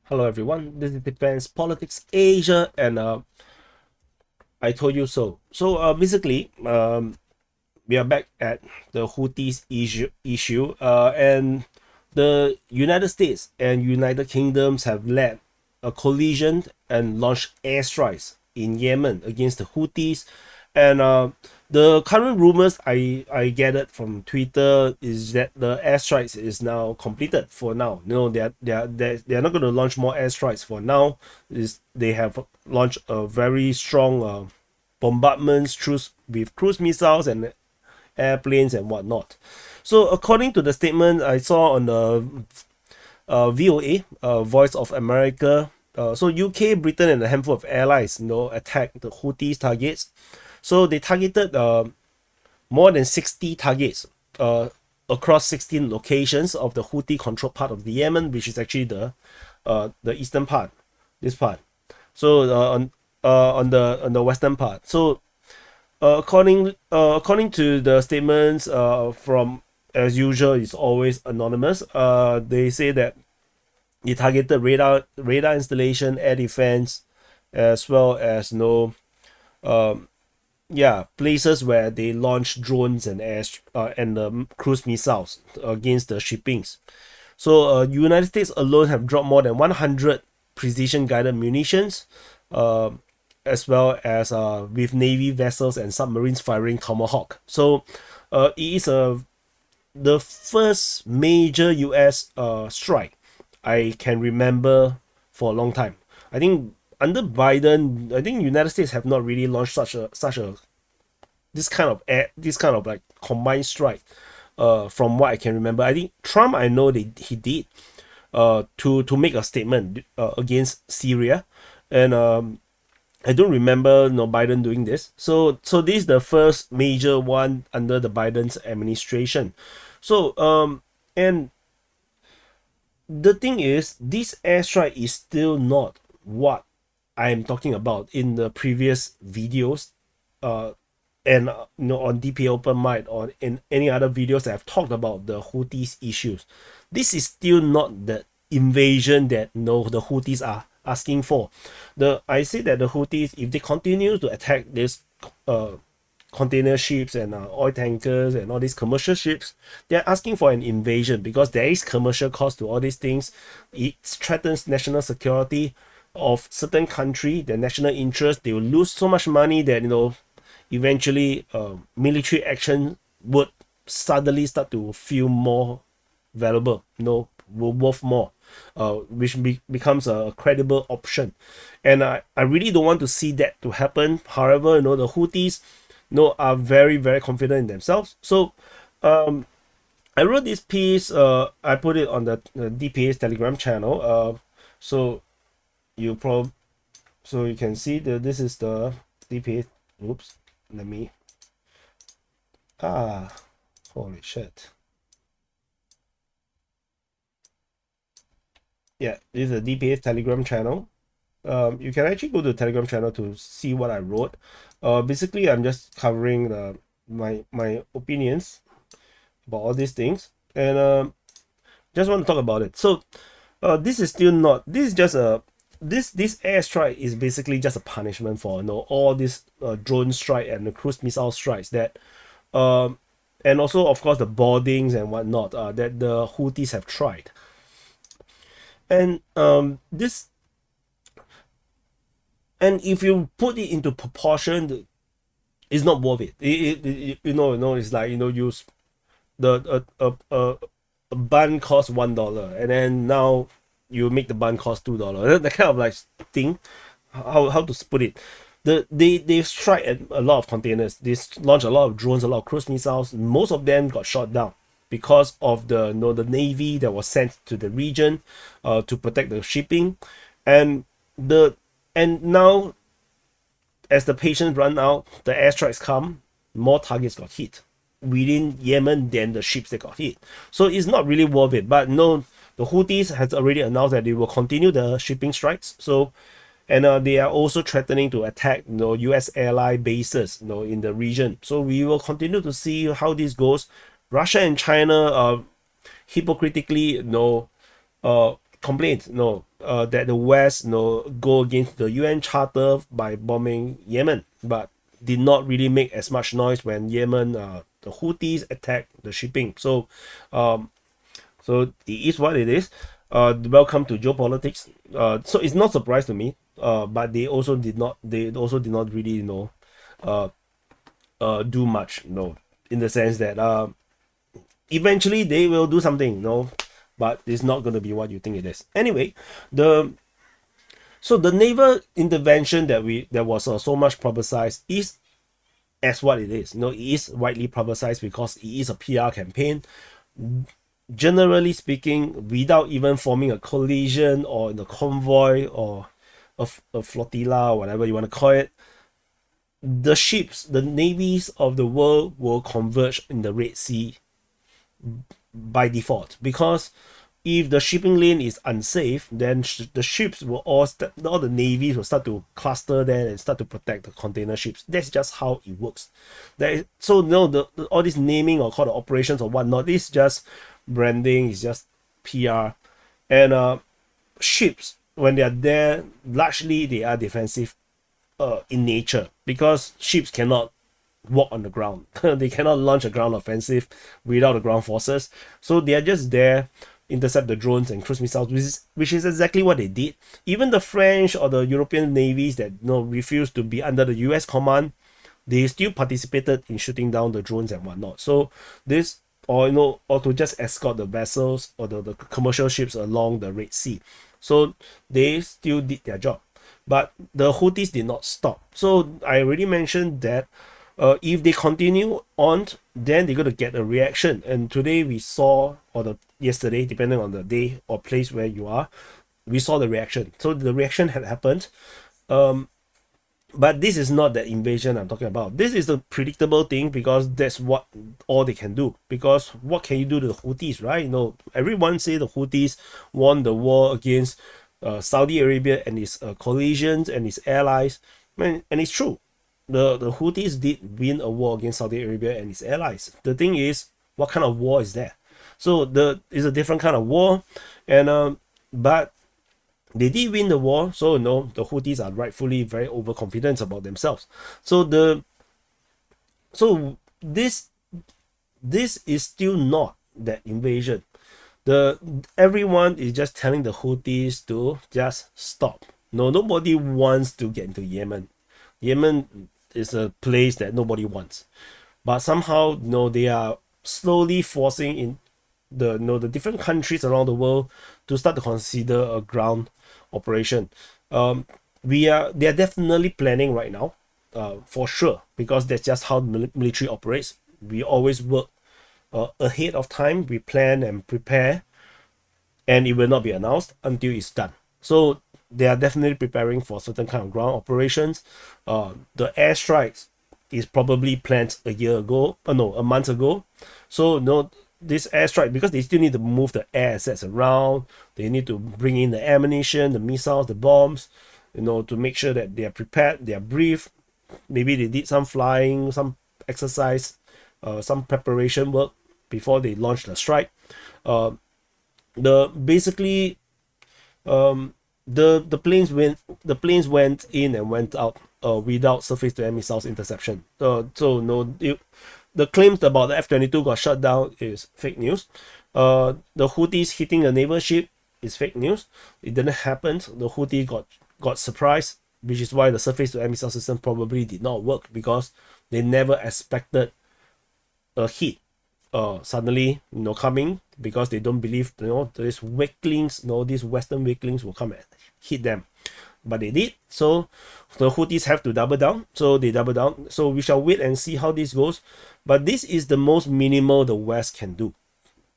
Hello everyone, this is Defense Politics Asia, and I told you so. Basically, we are back at the Houthis issue, and the United States and United Kingdoms have led a collision and launched airstrikes in Yemen against the Houthis. And the current rumors I gathered from Twitter is that the airstrikes is now completed for now. They're not going to launch more airstrikes for now. Is they have launched a very strong bombardments with cruise missiles and airplanes and whatnot. So according to the statement I saw on the VOA, Voice of America, so UK, Britain, and a handful of allies, attacked the Houthis targets. So they targeted more than 60 targets across 16 locations of the Houthi-controlled part of the Yemen, which is actually the eastern part, this part. So on the western part. So according to the statements from, as usual, it's always anonymous. They say that they targeted radar installation, air defense, as well as places where they launch drones and cruise missiles against the shippings. So United States alone have dropped more than 100 precision guided munitions, as well as with Navy vessels and submarines firing Tomahawk. So it is the first major US strike I can remember for a long time. I think under Biden, I think United States have not really launched such a this kind of like combined strike. From what I can remember, I think Trump, I know he did to make a statement against Syria, and I don't remember Biden doing this. So this is the first major one under the Biden's administration. So and the thing is, this airstrike is still not what I'm talking about in the previous videos, and on DPA Open Mic or in any other videos that I've talked about the Houthis issues. This is still not the invasion that the Houthis are asking for. I say that the Houthis, if they continue to attack this container ships and oil tankers and all these commercial ships, they're asking for an invasion because there is commercial cost to all these things. It threatens national security of certain country, their national interest. They will lose so much money that eventually military action would suddenly start to feel more valuable, worth more, which becomes a credible option. And I really don't want to see that to happen. However, the Houthis are very, very confident in themselves. So I wrote this piece, I put it on the DPA's Telegram channel. So you can see that this is the DPA. Oops, let me. Holy shit. Yeah, this is the DPA Telegram channel. You can actually go to the Telegram channel to see what I wrote. Basically, I'm just covering my opinions about all these things, and just want to talk about it. So this is still not. This is just a. This airstrike is basically just a punishment for all this drone strike and the cruise missile strikes that, and also of course the boardings and whatnot that the Houthis have tried. And this, and if you put it into proportion, it's not worth it. It's like use the a bun costs $1, and then now you make the bun cost $2. That kind of like thing. How to put it? They've strike at a lot of containers. They launch a lot of drones, a lot of cruise missiles. Most of them got shot down because of the navy that was sent to the region to protect the shipping, and now as the patients run out, the airstrikes come, more targets got hit within Yemen than the ships that got hit. So it's not really worth it. But no, the Houthis has already announced that they will continue the shipping strikes. So, and they are also threatening to attack US ally bases in the region. So we will continue to see how this goes. Russia and China hypocritically complained that the West, go against the UN Charter by bombing Yemen, but did not really make as much noise when Yemen, the Houthis attacked the shipping. So it is what it is. Welcome to geopolitics. So it's not surprise to me. But they also did not. They also did not really, do much. In the sense that eventually they will do something. But it's not going to be what you think it is. Anyway, the naval intervention that was so much publicized is as what it is. It is widely publicized because it is a PR campaign. Generally speaking, without even forming a collision or in a convoy or a flotilla or whatever you want to call it, the ships, the navies of the world will converge in the Red Sea by default, because if the shipping lane is unsafe, then the ships will all the navies will start to cluster there and start to protect the container ships. That's just how it works. All this naming or call the operations or whatnot is just branding, is just PR. And ships, when they are there, largely they are defensive in nature, because ships cannot walk on the ground. They cannot launch a ground offensive without the ground forces, so they are just there, intercept the drones and cruise missiles, which is exactly what they did. Even the French or the European navies that refused to be under the US command, they still participated in shooting down the drones and whatnot. So this, or to just escort the vessels or the commercial ships along the Red Sea. So they still did their job. But the Houthis did not stop. So I already mentioned that if they continue on, then they're going to get a reaction. And today we saw, or yesterday, depending on the day or place where you are, we saw the reaction. So the reaction had happened. But this is not the invasion I'm talking about. This is the predictable thing, because that's all they can do. Because what can you do to the Houthis, right? Everyone say the Houthis won the war against Saudi Arabia and its coalitions and its allies. And it's true. The Houthis did win a war against Saudi Arabia and its allies. The thing is, what kind of war is that? So it's a different kind of war, and but they did win the war. So the Houthis are rightfully very overconfident about themselves. So this is still not that invasion. Everyone is just telling the Houthis to just stop. Nobody wants to get into Yemen. Yemen is a place that nobody wants, but somehow they are slowly forcing in the different countries around the world to start to consider a ground operation. They are definitely planning right now, for sure, because that's just how the military operates. We always work ahead of time. We plan and prepare, and it will not be announced until it's done. So they are definitely preparing for certain kind of ground operations. The airstrikes is probably planned a month ago. So this airstrike, because they still need to move the air assets around, they need to bring in the ammunition, the missiles, the bombs, to make sure that they are prepared, they are briefed. Maybe they did some flying, some exercise, some preparation work before they launch the strike. The planes went in and went out without surface-to-air missiles interception. The claims about the F-22 got shut down is fake news. The Houthis hitting a naval ship is fake news. It didn't happen. The Houthi got surprised, which is why the surface-to-air missile system probably did not work, because they never expected a hit suddenly coming, because they don't believe these weaklings, these Western weaklings will come and hit them. But they did. So the Houthis have to double down. So they double down. So we shall wait and see how this goes. But this is the most minimal the West can do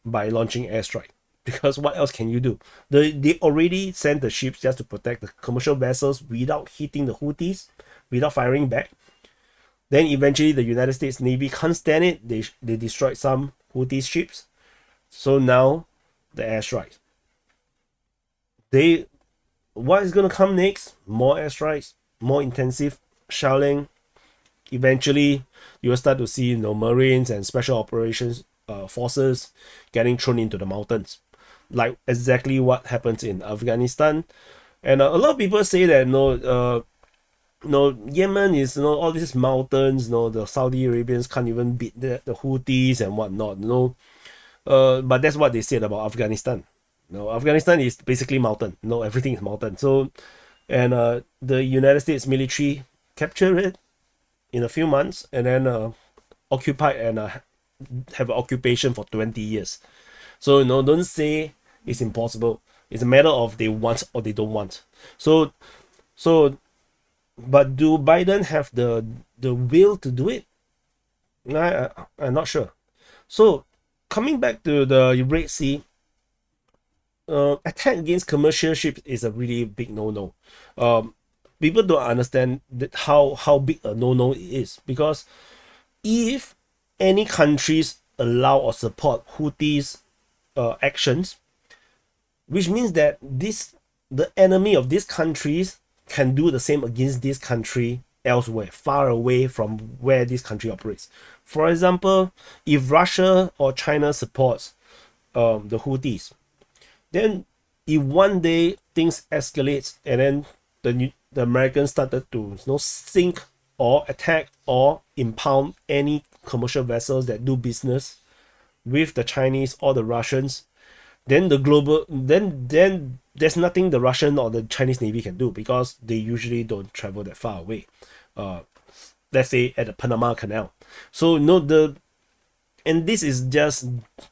by launching airstrike. Because what else can you do? They already sent the ships just to protect the commercial vessels without hitting the Houthis, without firing back. Then eventually the United States Navy can't stand it. They destroyed some Houthi ships. So now the airstrikes. What is going to come next? More airstrikes, more intensive shelling. Eventually, you will start to see Marines and special operations forces getting thrown into the mountains. like exactly what happens in Afghanistan. And a lot of people say that Yemen is all these mountains, the Saudi Arabians can't even beat the Houthis and whatnot, but that's what they said about Afghanistan. Afghanistan is basically mountain. Everything is mountain. So, and the United States military captured it in a few months, and then occupied and have an occupation for 20 years. So don't say it's impossible. It's a matter of they want or they don't want. So but do Biden have the will to do it? I'm not sure. So coming back to the Red Sea, attack against commercial ships is a really big no-no. People don't understand that how big a no-no it is, because if any countries allow or support Houthis actions, which means that the enemy of these countries can do the same against this country elsewhere, far away from where this country operates. For example, if Russia or China supports the Houthis, then if one day things escalates and then the Americans started to sink or attack or impound any commercial vessels that do business with the Chinese or the Russians, then then there's nothing the Russian or the Chinese Navy can do, because they usually don't travel that far away. Let's say at the Panama Canal. So and this is just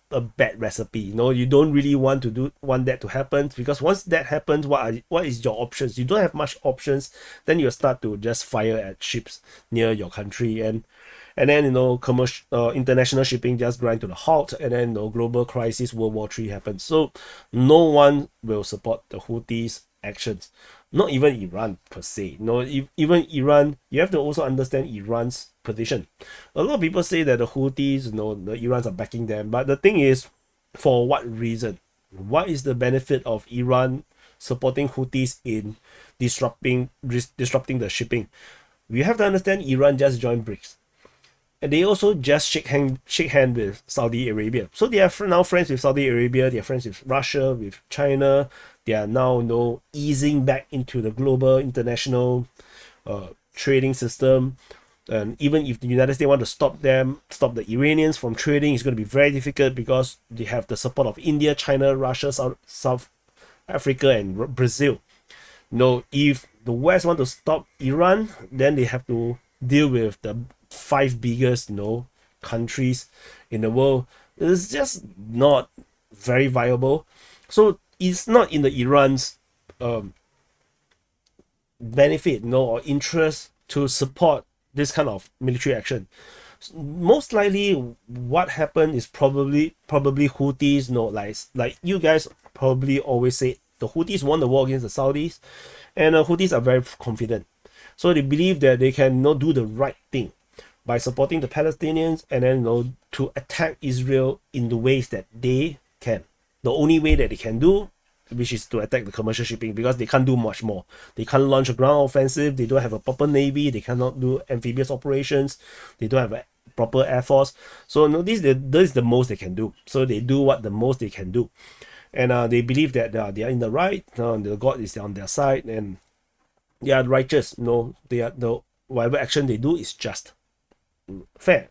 a bad recipe. You don't really want that to happen, because once that happens, what is your options? You don't have much options. Then you start to just fire at ships near your country, and then commercial international shipping just grind to the halt, and then global crisis, World War III happens. So no one will support the Houthis actions, not even Iran per se. Even Iran, you have to also understand Iran's position. A lot of people say that the Houthis, the Irans are backing them, but the thing is, for what reason? What is the benefit of Iran supporting Houthis in disrupting the shipping? We have to understand Iran just joined BRICS. And they also just shake hand with Saudi Arabia. So they are now friends with Saudi Arabia, they are friends with Russia, with China. They are now easing back into the global international trading system. And even if the United States want to stop the Iranians from trading, it's going to be very difficult, because they have the support of India, China, Russia, South Africa, and Brazil. If the West want to stop Iran, then they have to deal with the 5 biggest countries in the world. It's just not very viable. So it's not in the Iran's benefit or interest to support this kind of military action. Most likely what happened is probably Houthis, like you guys probably always say, the Houthis won the war against the Saudis, and the Houthis are very confident. So they believe that they can do the right thing by supporting the Palestinians, and then to attack Israel in the ways that they can. The only way that they can do, which is to attack the commercial shipping, because they can't do much more. They can't launch a ground offensive, they don't have a proper navy, they cannot do amphibious operations, they don't have a proper air force. So this is the most they can do. So they do what the most they can do. And they believe that they are in the right, the God is on their side, and they are righteous. They are whatever action they do is just, fair.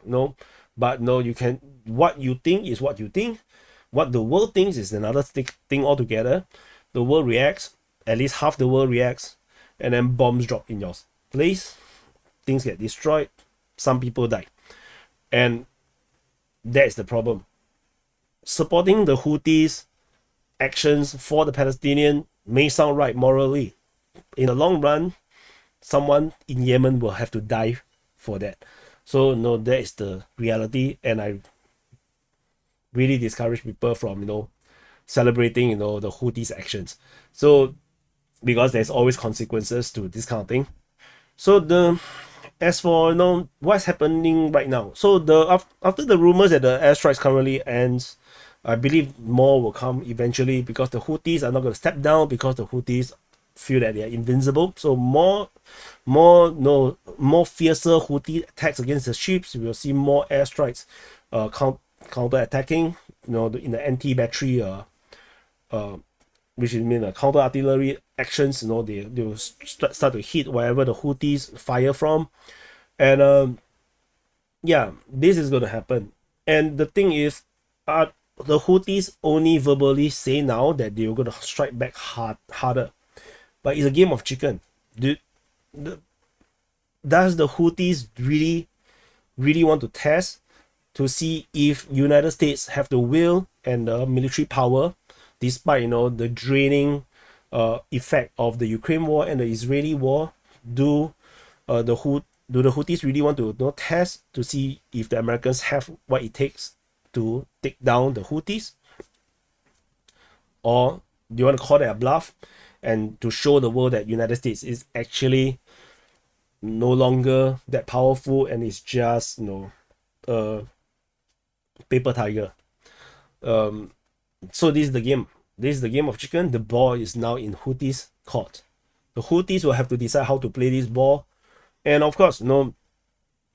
But you can, what you think is what you think. What the world thinks is another thing altogether. The world reacts, at least half the world reacts, and then bombs drop in your place, things get destroyed, some people die, and that is the problem. Supporting the Houthis actions for the Palestinian may sound right morally. In the long run, someone in Yemen will have to die for that. So that is the reality, and I really discourage people from celebrating the Houthis actions. So because there's always consequences to this kind of thing. So as for what's happening right now, so after the rumors that the airstrikes currently ends, I believe more will come eventually, because the Houthis are not going to step down, because the Houthis feel that they are invincible. So more fiercer Houthi attacks against the ships. We will see more airstrikes, counter attacking, in the anti-battery which is mean counter artillery actions. They will start to hit wherever the Houthis fire from, and yeah, this is going to happen. And the thing is, the Houthis only verbally say now that they're going to strike back harder, but it's a game of chicken. Does the Houthis really want to test to see if United States have the will and the military power, despite the draining effect of the Ukraine war and the Israeli war? Do the Houthis really want to test to see if the Americans have what it takes to take down the Houthis? Or do you want to call that a bluff and to show the world that United States is actually no longer that powerful and it's just a paper tiger? So this is the game. This is the game of chicken. The ball is now in Houthis' court. The Houthis will have to decide how to play this ball. And of course, I'm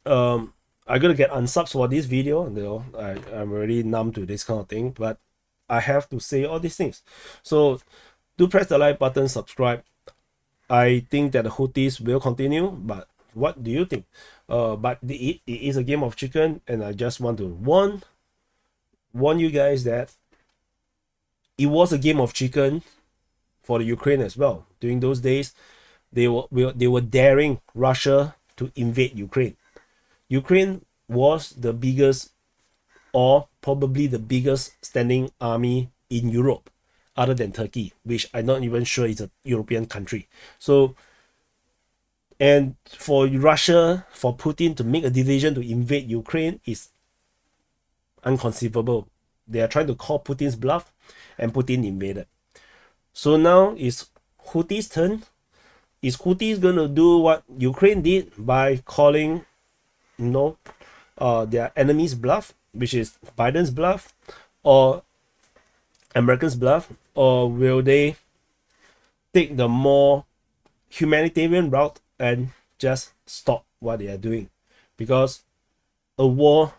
gonna get unsubs for this video. I'm already numb to this kind of thing, but I have to say all these things. So do press the like button, subscribe. I think that the Houthis will continue, but what do you think? But it is a game of chicken, and I just want to warn you guys that it was a game of chicken for the Ukraine as well. During those days, they were daring Russia to invade Ukraine. Ukraine was the biggest, or probably the biggest, standing army in Europe, other than Turkey, which I'm not even sure is a European country. So, and for Russia, for Putin to make a decision to invade Ukraine is unconceivable. They are trying to call Putin's bluff, and Putin invaded. So now it's Houthis' turn. Is Houthis gonna do what Ukraine did by calling, their enemy's bluff, which is Biden's bluff, or Americans' bluff, or will they take the more humanitarian route and just stop what they are doing? Because a war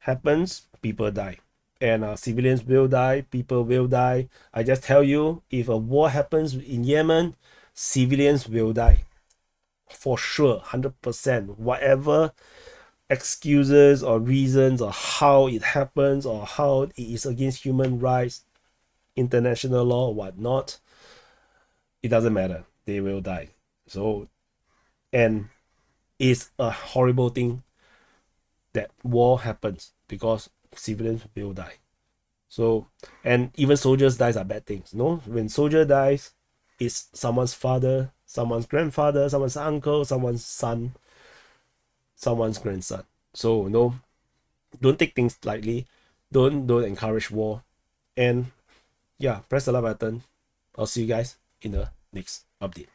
happens, people die, and civilians will die, people will die. I just tell you, if a war happens in Yemen, civilians will die for sure, 100%. Whatever excuses or reasons or how it happens or how it is against human rights, international law or whatnot, it doesn't matter, they will die. So, and it's a horrible thing that war happens because civilians will die. So, and even soldiers dies are bad things. When soldier dies, it's someone's father, someone's grandfather, someone's uncle, someone's son, someone's grandson. So don't take things lightly. Don't encourage war. And yeah, press the like button. I'll see you guys in the next update.